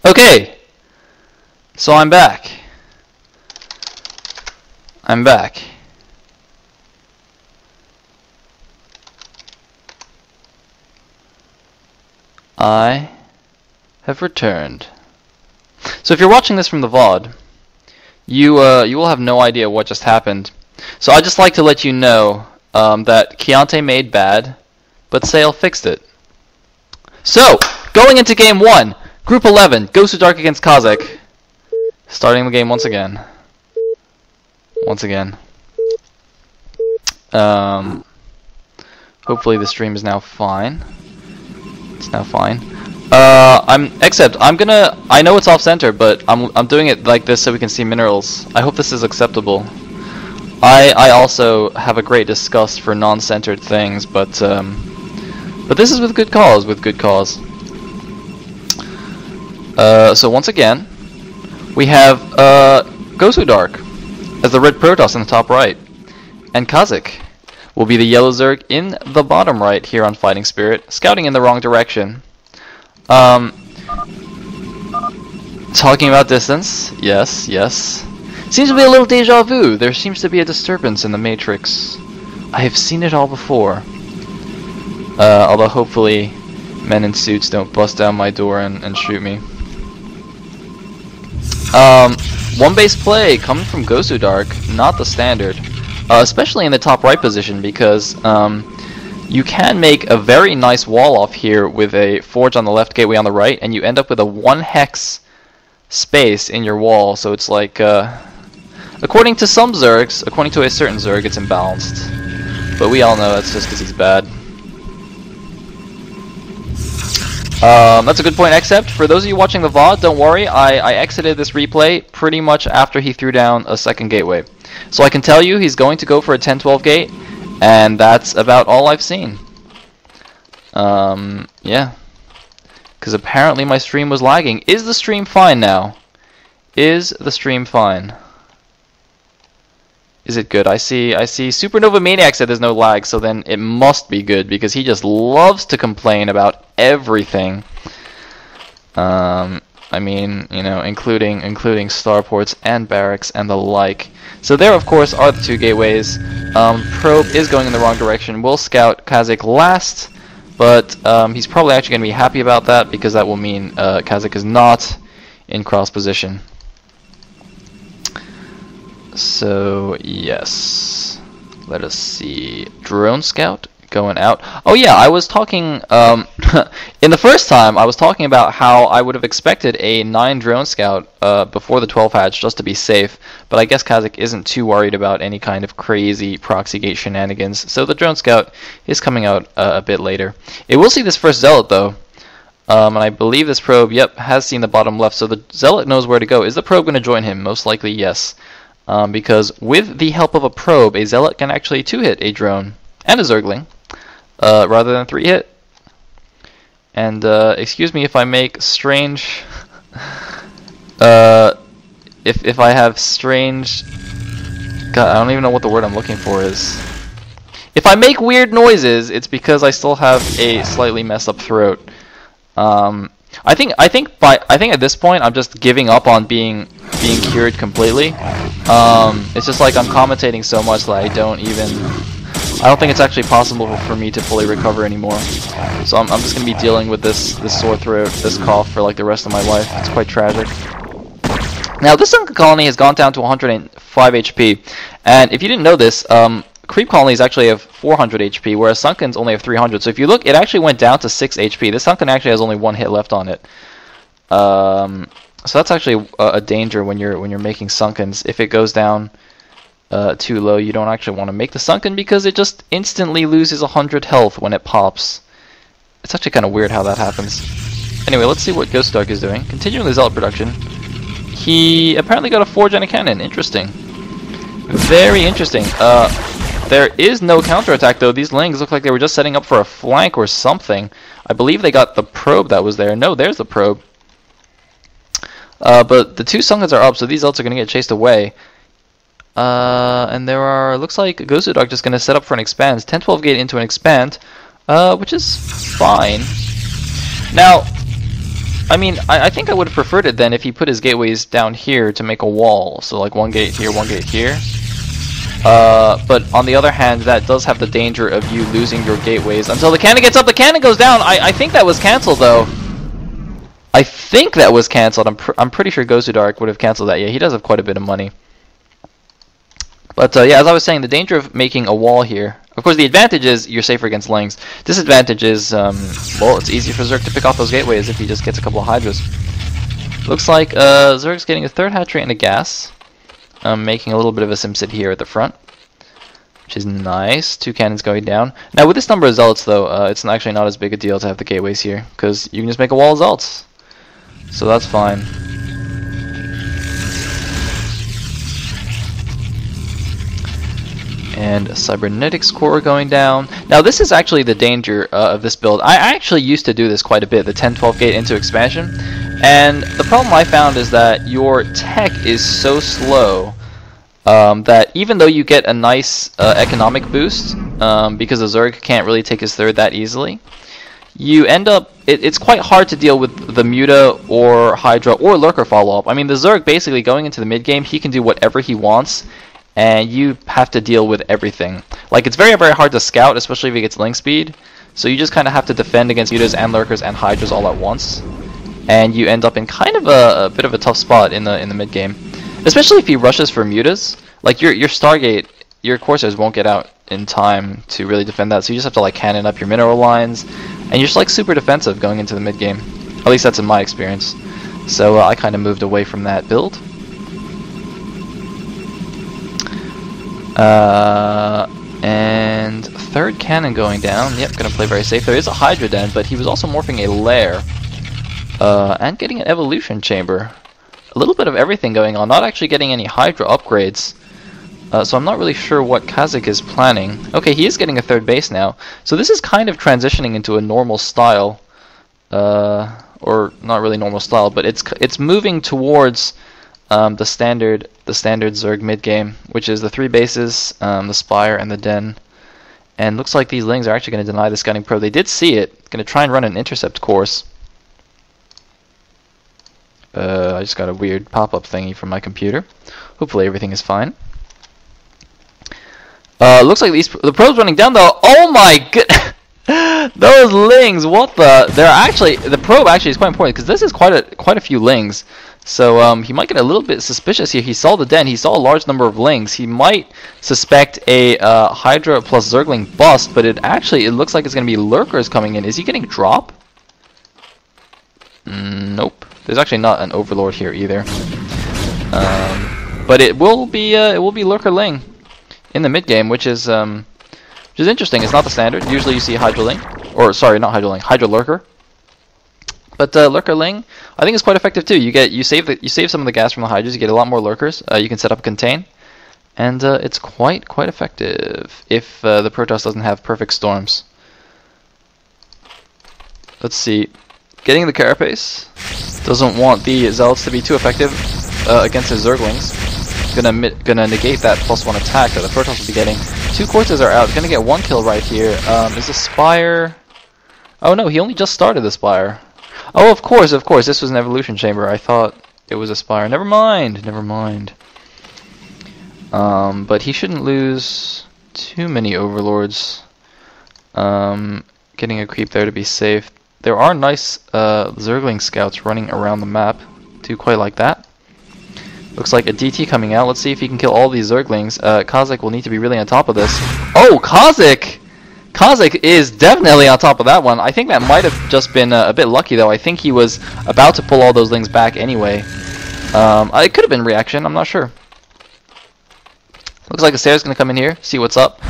Okay, so I'm back. I'm back. I have returned. So if you're watching this from the VOD, you will have no idea what just happened. So I'd just like to let you know that Keontae made bad, but Sale fixed it. So, going into game 1, Group 11, Gosudark against Kazik. Starting the game once again. Hopefully the stream is now fine. It's now fine. I know it's off center, but I'm doing it like this so we can see minerals. I hope this is acceptable. I also have a great disgust for non-centered things, but this is with good cause. So once again, we have Gosudark as the red Protoss in the top right, and Kazik will be the yellow Zerg in the bottom right here on Fighting Spirit, scouting in the wrong direction. Talking about distance, yes. Seems to be a little deja vu. There seems to be a disturbance in the Matrix. I have seen it all before. Although hopefully men in suits don't bust down my door and shoot me. One base play coming from Gosudark, not the standard. Especially in the top right position, because you can make a very nice wall off here with a forge on the left, gateway on the right, and you end up with a 1 hex space in your wall. So it's like, according to some Zergs, according to a certain Zerg, it's imbalanced. But we all know that's just because he's bad. That's a good point, except for those of you watching the VOD, don't worry, I exited this replay pretty much after he threw down a second gateway. So I can tell you he's going to go for a 10-12 gate, and that's about all I've seen. Yeah. Because apparently my stream was lagging. Is the stream fine now? Is the stream fine? Is it good? I see Supernova Maniac said there's no lag, so then it must be good, because he just loves to complain about everything. I mean, you know, including starports and barracks and the like. So there, of course, are the 2 gateways. Probe is going in the wrong direction. We'll scout Kazik last, but he's probably actually going to be happy about that, because that will mean Kazik is not in cross position. So, yes. Let us see. Drone scout going out. Oh yeah, I was talking, in the first time, I was talking about how I would have expected a 9 drone scout before the 12 hatch, just to be safe, but I guess Kazik isn't too worried about any kind of crazy proxy gate shenanigans, so the drone scout is coming out a bit later. It will see this first zealot though, and I believe this probe, yep, has seen the bottom left, so the zealot knows where to go. Is the probe going to join him? Most likely yes, because with the help of a probe, a zealot can actually 2-hit a drone and a Zergling, rather than 3-hit. And excuse me if I make strange if I have strange, God, I don't even know what the word I'm looking for is. If I make weird noises, it's because I still have a slightly messed up throat. I think at this point I'm just giving up on being cured completely. It's just like I'm commentating so much that I don't think it's actually possible for me to fully recover anymore. So I'm just going to be dealing with this sore throat, this cough for like the rest of my life. It's quite tragic. Now this Sunken Colony has gone down to 105 HP, and if you didn't know this, Creep Colonies actually have 400 HP, whereas Sunkens only have 300. So if you look, it actually went down to 6 HP. This Sunken actually has only 1 hit left on it. So that's actually a danger when you're making Sunkens. If it goes down too low, you don't actually want to make the Sunken, because it just instantly loses 100 health when it pops. It's actually kind of weird how that happens. Anyway, let's see what Gosudark is doing. Continuing the Zealot production. He apparently got a Forge and a Cannon. Interesting. Very interesting. There is no counterattack though. These Lings look like they were just setting up for a flank or something. I believe they got the probe that was there. No, there's the probe. But the 2 Sunkens are up, so these Zealots are going to get chased away. And there are, looks like Gosudark just going to set up for an expand. 10-12 gate into an expand, which is fine. Now, I mean, I think I would have preferred it then if he put his gateways down here to make a wall. So like one gate here, one gate here. But on the other hand, that does have the danger of you losing your gateways until the cannon gets up. The cannon goes down. I think that was cancelled though. I think that was cancelled. I'm pretty sure Gosudark would have cancelled that. Yeah, he does have quite a bit of money. But yeah, as I was saying, the danger of making a wall here. Of course, the advantage is you're safer against Lings. Disadvantage is, well, it's easy for Zerg to pick off those gateways if he just gets a couple of Hydras. Looks like Zerg's getting a third hatchery and a gas. Making a little bit of a SimCity here at the front, which is nice. 2 cannons going down. Now, with this number of Zealots, though, it's actually not as big a deal to have the gateways here, because you can just make a wall of Zealots. So that's fine. And a Cybernetics core going down. Now this is actually the danger of this build. I actually used to do this quite a bit, the 10-12 gate into expansion. And the problem I found is that your tech is so slow that even though you get a nice economic boost, because the Zerg can't really take his third that easily, you end up, it's quite hard to deal with the Muta or Hydra or Lurker follow-up. I mean, the Zerg basically going into the mid-game, he can do whatever he wants, and you have to deal with everything. Like, it's very, very hard to scout, especially if he gets link speed. So you just kind of have to defend against Mutas and Lurkers and Hydras all at once. And you end up in kind of a bit of a tough spot in the mid game. Especially if he rushes for Mutas. Like, your Stargate, your Corsairs won't get out in time to really defend that. So you just have to, like, cannon up your mineral lines. And you're just, like, super defensive going into the mid game. At least that's in my experience. So I kind of moved away from that build. And third cannon going down. Yep, gonna play very safe. There is a Hydra Den, but he was also morphing a lair. And getting an evolution chamber. A little bit of everything going on. Not actually getting any Hydra upgrades. So I'm not really sure what Kazik is planning. Okay, he is getting a third base now. So this is kind of transitioning into a normal style. Or not really normal style, but it's moving towards the standard Zerg mid game, which is the 3 bases, the Spire, and the Den. And looks like these Lings are actually going to deny the scouting probe. They did see it. Going to try and run an intercept course. I just got a weird pop-up thingy from my computer. Hopefully everything is fine. Looks like the probe's running down though. Oh my god! Those Lings, what the? The probe actually is quite important because this is quite a few Lings. So he might get a little bit suspicious here. He saw the Den. He saw a large number of Lings. He might suspect a Hydra plus Zergling bust, but it looks like it's going to be Lurkers coming in. Is he getting drop? Nope. There's actually not an Overlord here either. But it will be Lurker Ling in the mid game, which is interesting. It's not the standard. Usually you see Hydra Ling, or sorry, not Hydra Ling, Hydra Lurker. But Lurker Ling, I think is quite effective too. You save some of the gas from the Hydras. You get a lot more Lurkers. You can set up a contain, and it's quite effective if the Protoss doesn't have perfect storms. Let's see. Getting the Carapace doesn't want the Zealots to be too effective against his Zerglings. Gonna negate that +1 attack that the Protoss will be getting. 2 Corsairs are out. Gonna get 1 kill right here. Is the Spire? Oh no, he only just started the Spire. Oh, of course, this was an evolution chamber. I thought it was a Spire. Never mind. But he shouldn't lose too many Overlords. Getting a creep there to be safe. There are nice Zergling scouts running around the map. Do quite like that. Looks like a DT coming out. Let's see if he can kill all these Zerglings. Kazik will need to be really on top of this. Oh, Kazik! Kazik is definitely on top of that one. I think that might have just been a bit lucky, though. I think he was about to pull all those Lings back anyway. It could have been reaction. I'm not sure. Looks like the Sarah's going to come in here, see what's up.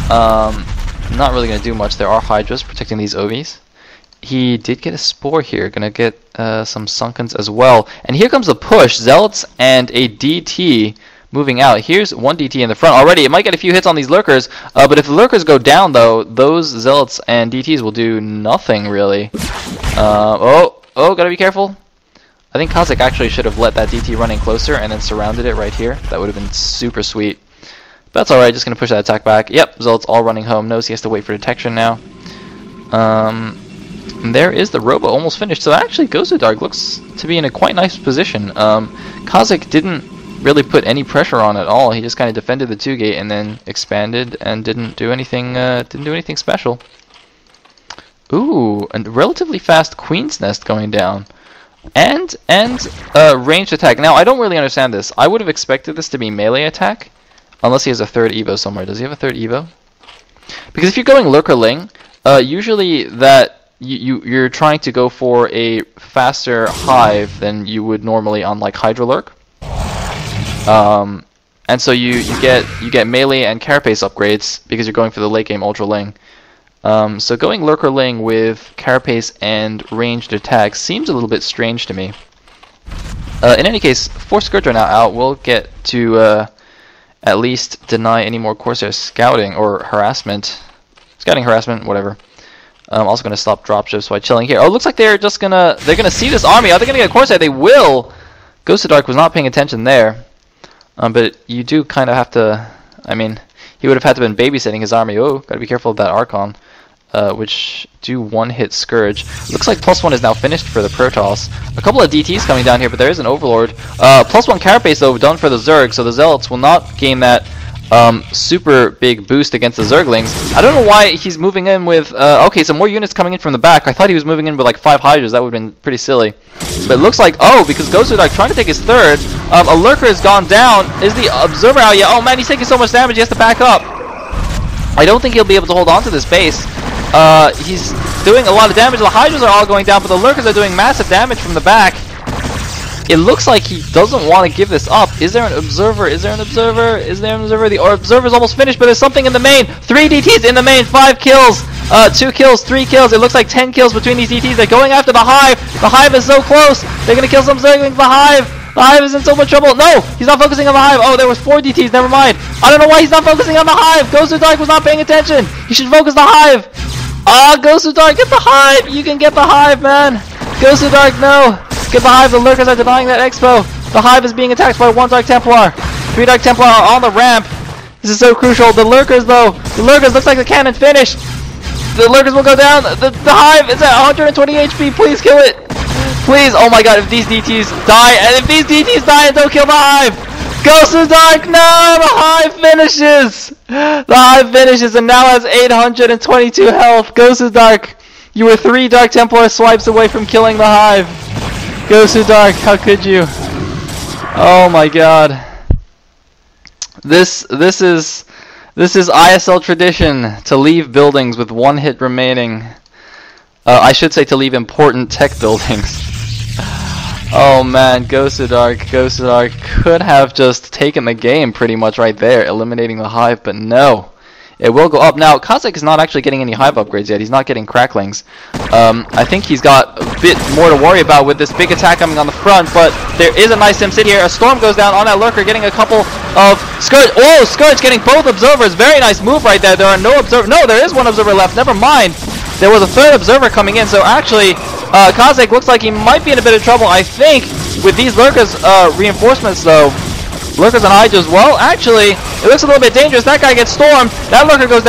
Not really going to do much. There are Hydras protecting these OVs. He did get a Spore here. Going to get some Sunkens as well. And here comes the push. Zealots and a DT moving out. Here's one DT in the front already. It might get a few hits on these Lurkers, but if the Lurkers go down, though, those Zealots and DTs will do nothing, really. Gotta be careful. I think Kazik actually should have let that DT run in closer and then surrounded it right here. That would have been super sweet. But that's alright, just gonna push that attack back. Yep, Zealots all running home. Knows he has to wait for detection now. And there is the Robo almost finished. So actually, Gosudark looks to be in a quite nice position. Kazik didn't really put any pressure on at all. He just kind of defended the 2-gate and then expanded and didn't do anything special. Ooh, a relatively fast Queen's Nest going down. And ranged attack. Now, I don't really understand this. I would have expected this to be melee attack, unless he has a third Evo somewhere. Does he have a third Evo? Because if you're going Lurker Ling, usually that you're trying to go for a faster hive than you would normally on like Hydra Lurk. And so you get melee and carapace upgrades because you're going for the late game Ultra Ling. So going Lurker Ling with carapace and ranged attack seems a little bit strange to me. In any case, 4 Scourge are now out. We'll get to at least deny any more Corsair scouting or harassment. Scouting harassment, whatever. I'm also gonna stop dropships by chilling here. Oh, it looks like they're gonna see this army. Are they gonna get Corsair? They will. Gosudark was not paying attention there. But you do kind of have to. I mean, he would have had to have been babysitting his army. Oh, gotta be careful of that Archon, which do one-hit Scourge. Looks like +1 is now finished for the Protoss. A couple of DTs coming down here, but there is an Overlord. +1 Carapace though done for the Zerg, so the Zealots will not gain that super big boost against the Zerglings. I don't know why he's moving in with. Okay, so more units coming in from the back. I thought he was moving in with like 5 Hydras. That would have been pretty silly. But it looks like, oh, because Gosudark trying to take his third. A Lurker has gone down. Is the Observer out yet? Oh man, he's taking so much damage. He has to back up. I don't think he'll be able to hold on to this base. He's doing a lot of damage. The Hydras are all going down, but the Lurkers are doing massive damage from the back. It looks like he doesn't want to give this up. Is there an Observer? Is there an Observer? Is there an Observer? The Observer's almost finished, but there's something in the main. 3 DTs in the main. 5 kills. 2 kills. 3 kills. It looks like 10 kills between these DTs. They're going after the Hive. The Hive is so close. They're going to kill some Zerglings. The Hive is in so much trouble. No! He's not focusing on the Hive. Oh, there was 4 DTs. Never mind. I don't know why he's not focusing on the Hive. Gosudark was not paying attention. He should focus the Hive. Ah, Gosudark, get the Hive. You can get the Hive, man. Gosudark, no. Get the Hive. The Lurkers are denying that expo. The Hive is being attacked by 1 Dark Templar. 3 Dark Templar are on the ramp. This is so crucial. The Lurkers, though. The Lurkers looks like the cannon finished. The Lurkers will go down. The Hive is at 120 HP. Please kill it. Please. Oh my god, if these DTs die, and if these DTs die and don't kill the Hive. Gosudark, no! The Hive finishes. The Hive finishes and now has 822 health. Gosudark, you were 3 Dark Templar swipes away from killing the Hive. Gosudark, how could you? Oh my god. This is ISL tradition, to leave buildings with 1 hit remaining. I should say to leave important tech buildings. Oh man, Gosudark could have just taken the game pretty much right there, eliminating the Hive, but no. It will go up. Now, Kazik is not actually getting any Hive upgrades yet. He's not getting Cracklings. I think he's got a bit more to worry about with this big attack coming on the front, but there is a nice Sim City here. A Storm goes down on that Lurker, getting a couple of Scourge. Oh, Scourge getting both Observers. Very nice move right there. There are no Observers. No, there is 1 Observer left. Never mind. There was a 3rd Observer coming in, so actually, Kazik looks like he might be in a bit of trouble, I think, with these Lurkers reinforcements, though. Lurkers and Hydras, well, actually, it looks a little bit dangerous. That guy gets stormed. That Lurker goes down.